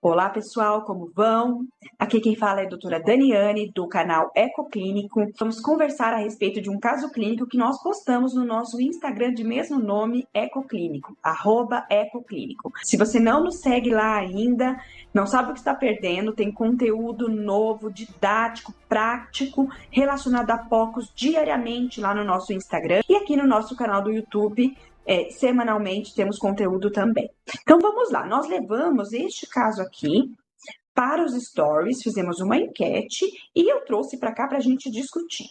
Olá pessoal, como vão? Aqui quem fala é a doutora Daniane, do canal Ecoclínico. Vamos conversar a respeito de um caso clínico que nós postamos no nosso Instagram de mesmo nome, Ecoclínico, @Ecoclínico. Se você não nos segue lá ainda, não sabe o que está perdendo, tem conteúdo novo, didático, prático, relacionado a POCs diariamente lá no nosso Instagram e aqui no nosso canal do YouTube. Semanalmente temos conteúdo também. Então vamos lá, nós levamos este caso aqui para os stories, fizemos uma enquete e eu trouxe para cá para a gente discutir.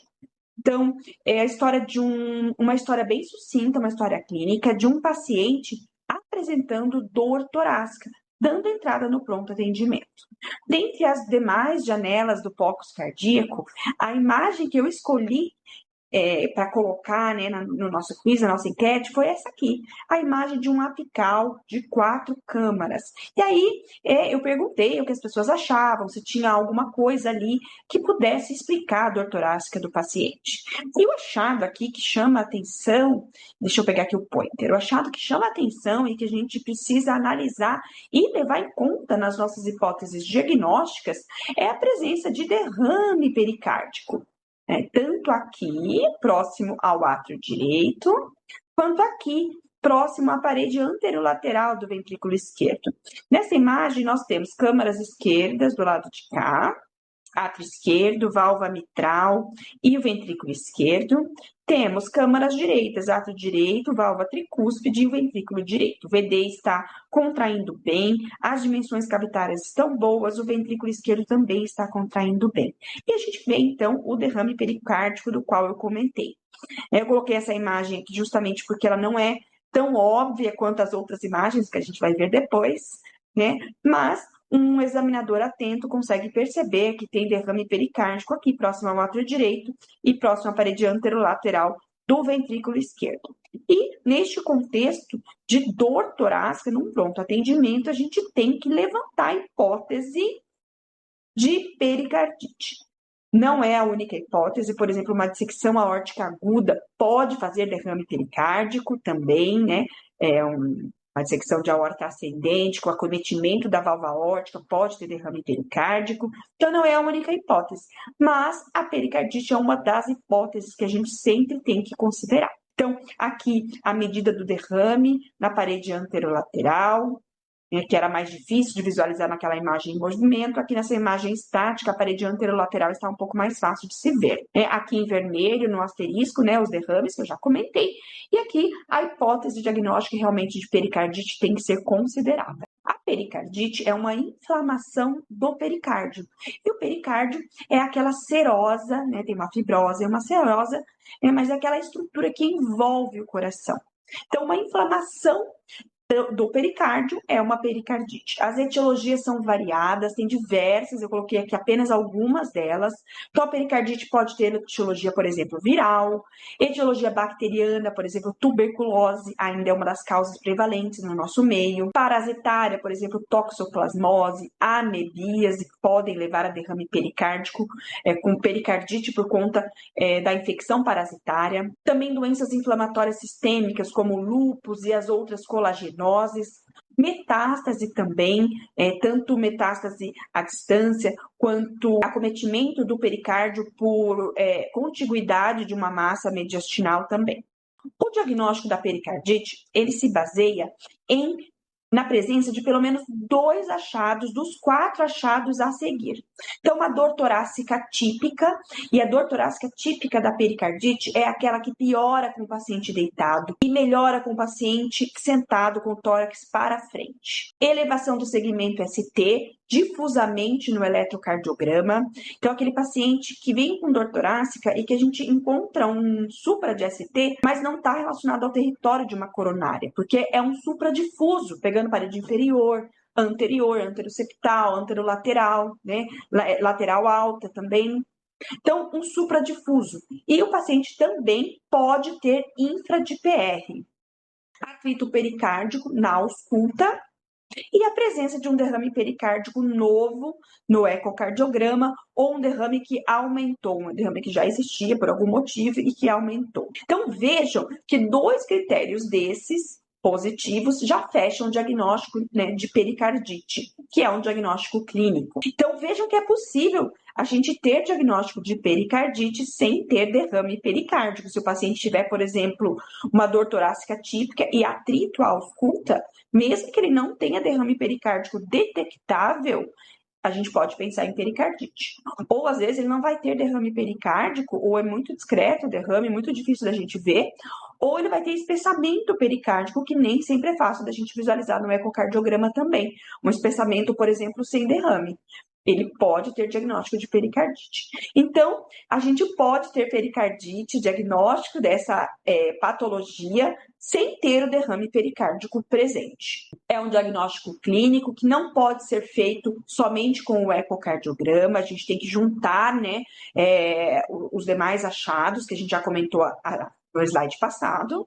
Então, é a história de uma história bem sucinta, uma história clínica de um paciente apresentando dor torácica, dando entrada no pronto atendimento. Dentre as demais janelas do POCs cardíaco, a imagem que eu escolhi para colocar, né, no nosso quiz, na nossa enquete, foi essa aqui, a imagem de um apical de 4 câmaras. E aí eu perguntei o que as pessoas achavam, se tinha alguma coisa ali que pudesse explicar a dor torácica do paciente. E o achado aqui que chama a atenção, deixa eu pegar aqui o pointer, o achado que chama a atenção e que a gente precisa analisar e levar em conta nas nossas hipóteses diagnósticas é a presença de derrame pericárdico. Tanto aqui, próximo ao átrio direito, quanto aqui, próximo à parede anterolateral do ventrículo esquerdo. Nessa imagem, nós temos câmaras esquerdas do lado de cá, átrio esquerdo, válvula mitral e o ventrículo esquerdo. Temos câmaras direitas, átrio direito, válvula tricúspide e o ventrículo direito. O VD está contraindo bem, as dimensões cavitárias estão boas, o ventrículo esquerdo também está contraindo bem. E a gente vê, então, o derrame pericárdico do qual eu comentei. Eu coloquei essa imagem aqui justamente porque ela não é tão óbvia quanto as outras imagens que a gente vai ver depois, né? Mas um examinador atento consegue perceber que tem derrame pericárdico aqui próximo ao átrio direito e próximo à parede anterolateral do ventrículo esquerdo. E neste contexto de dor torácica, num pronto atendimento, a gente tem que levantar a hipótese de pericardite. Não é a única hipótese, por exemplo, uma dissecção aórtica aguda pode fazer derrame pericárdico também, né? Uma dissecção de aorta ascendente, com acometimento da válvula aórtica, pode ter derrame pericárdico. Então, não é a única hipótese, mas a pericardite é uma das hipóteses que a gente sempre tem que considerar. Então, aqui a medida do derrame na parede anterolateral, que era mais difícil de visualizar naquela imagem em movimento. Aqui nessa imagem estática, a parede anterolateral está um pouco mais fácil de se ver. Aqui em vermelho, no asterisco, né, os derrames, que eu já comentei. E aqui, a hipótese diagnóstica realmente de pericardite tem que ser considerada. A pericardite é uma inflamação do pericárdio. E o pericárdio é aquela serosa, né, tem uma fibrose, é uma serosa, mas é aquela estrutura que envolve o coração. Então, uma inflamação do pericárdio é uma pericardite. As etiologias são variadas, tem diversas, eu coloquei aqui apenas algumas delas. Então, a pericardite pode ter etiologia, por exemplo, viral, etiologia bacteriana, por exemplo, tuberculose, ainda é uma das causas prevalentes no nosso meio. Parasitária, por exemplo, toxoplasmose, amebíase, podem levar a derrame pericárdico, com pericardite por conta da infecção parasitária. Também doenças inflamatórias sistêmicas, como lúpus e as outras colagenoses, metástase também, tanto metástase à distância, quanto acometimento do pericárdio por contiguidade de uma massa mediastinal também. O diagnóstico da pericardite, ele se baseia na presença de pelo menos 2 achados dos 4 achados a seguir. Então, uma dor torácica típica, e a dor torácica típica da pericardite é aquela que piora com o paciente deitado e melhora com o paciente sentado com o tórax para frente. Elevação do segmento ST, difusamente no eletrocardiograma. Então, aquele paciente que vem com dor torácica e que a gente encontra um supra de ST, mas não está relacionado ao território de uma coronária, porque é um supradifuso, pegando parede inferior, anterior, anteroseptal, anterolateral, né? Lateral alta também. Então, um supradifuso. E o paciente também pode ter infra de PR. Atrito pericárdico na ausculta e a presença de um derrame pericárdico novo no ecocardiograma ou um derrame que aumentou, um derrame que já existia por algum motivo e que aumentou. Então, vejam que 2 critérios desses positivos já fecham o diagnóstico, né, de pericardite, que é um diagnóstico clínico. Então, vejam que é possível a gente ter diagnóstico de pericardite sem ter derrame pericárdico. Se o paciente tiver, por exemplo, uma dor torácica típica e atrito à ausculta, mesmo que ele não tenha derrame pericárdico detectável, a gente pode pensar em pericardite. Ou, às vezes, ele não vai ter derrame pericárdico, ou é muito discreto o derrame, muito difícil da gente ver, ou ele vai ter espessamento pericárdico, que nem sempre é fácil da gente visualizar no ecocardiograma também. Um espessamento, por exemplo, sem derrame. Ele pode ter diagnóstico de pericardite. Então, a gente pode ter pericardite, diagnóstico dessa patologia, sem ter o derrame pericárdico presente. É um diagnóstico clínico que não pode ser feito somente com o ecocardiograma, a gente tem que juntar, né, os demais achados que a gente já comentou no slide passado.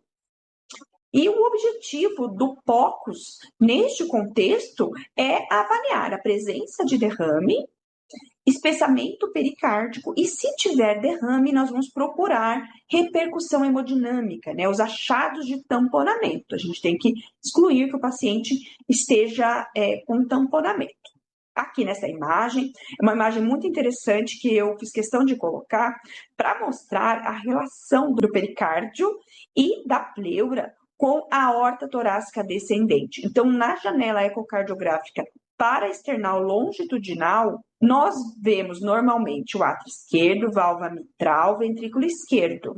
E o objetivo do POCUS, neste contexto, é avaliar a presença de derrame, espessamento pericárdico, e se tiver derrame, nós vamos procurar repercussão hemodinâmica, né? Os achados de tamponamento. A gente tem que excluir que o paciente esteja com tamponamento. Aqui nessa imagem, é uma imagem muito interessante que eu fiz questão de colocar para mostrar a relação do pericárdio e da pleura com a aorta torácica descendente. Então, na janela ecocardiográfica para external longitudinal, nós vemos normalmente o átrio esquerdo, válvula mitral, ventrículo esquerdo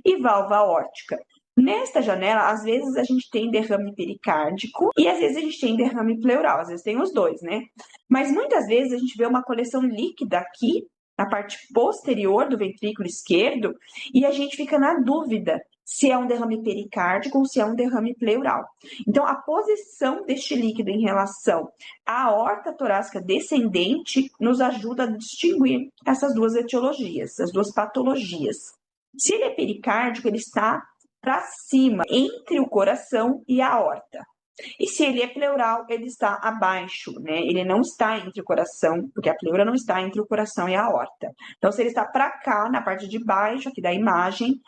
e válvula aórtica. Nesta janela, às vezes a gente tem derrame pericárdico e às vezes a gente tem derrame pleural, às vezes tem os dois, né? Mas muitas vezes a gente vê uma coleção líquida aqui na parte posterior do ventrículo esquerdo e a gente fica na dúvida se é um derrame pericárdico ou se é um derrame pleural. Então, a posição deste líquido em relação à aorta torácica descendente nos ajuda a distinguir essas duas etiologias, as duas patologias. Se ele é pericárdico, ele está para cima, entre o coração e a aorta. E se ele é pleural, ele está abaixo, né? Ele não está entre o coração, porque a pleura não está entre o coração e a aorta. Então, se ele está para cá, na parte de baixo aqui da imagem,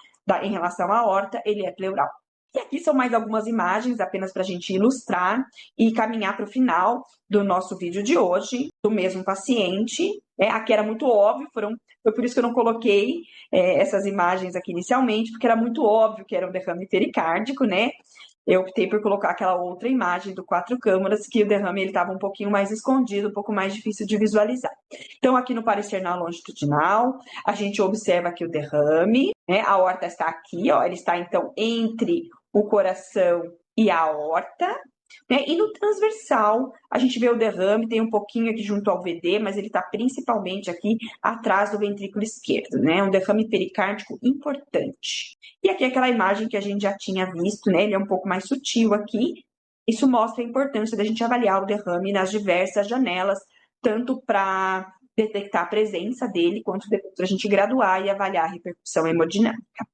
em relação à aorta, ele é pleural. E aqui são mais algumas imagens, apenas para a gente ilustrar e caminhar para o final do nosso vídeo de hoje, do mesmo paciente. Aqui era muito óbvio, foi por isso que eu não coloquei essas imagens aqui inicialmente, porque era muito óbvio que era um derrame pericárdico, né? Eu optei por colocar aquela outra imagem do 4 câmaras, que o derrame estava um pouquinho mais escondido, um pouco mais difícil de visualizar. Então, aqui no paraesternal longitudinal, a gente observa aqui o derrame, né? A aorta está aqui, ó, ele está, então, entre o coração e a aorta, né? E no transversal, a gente vê o derrame, tem um pouquinho aqui junto ao VD, mas ele está principalmente aqui atrás do ventrículo esquerdo, né? Um derrame pericárdico importante. E aqui aquela imagem que a gente já tinha visto, né? Ele é um pouco mais sutil aqui. Isso mostra a importância da gente avaliar o derrame nas diversas janelas, tanto para detectar a presença dele, quanto depois para a gente graduar e avaliar a repercussão hemodinâmica.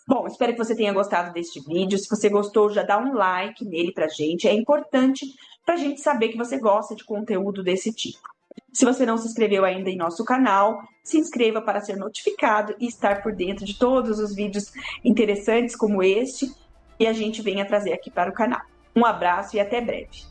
Bom, espero que você tenha gostado deste vídeo. Se você gostou, já dá um like nele pra gente. É importante pra gente saber que você gosta de conteúdo desse tipo. Se você não se inscreveu ainda em nosso canal, se inscreva para ser notificado e estar por dentro de todos os vídeos interessantes como este que a gente venha trazer aqui para o canal. Um abraço e até breve.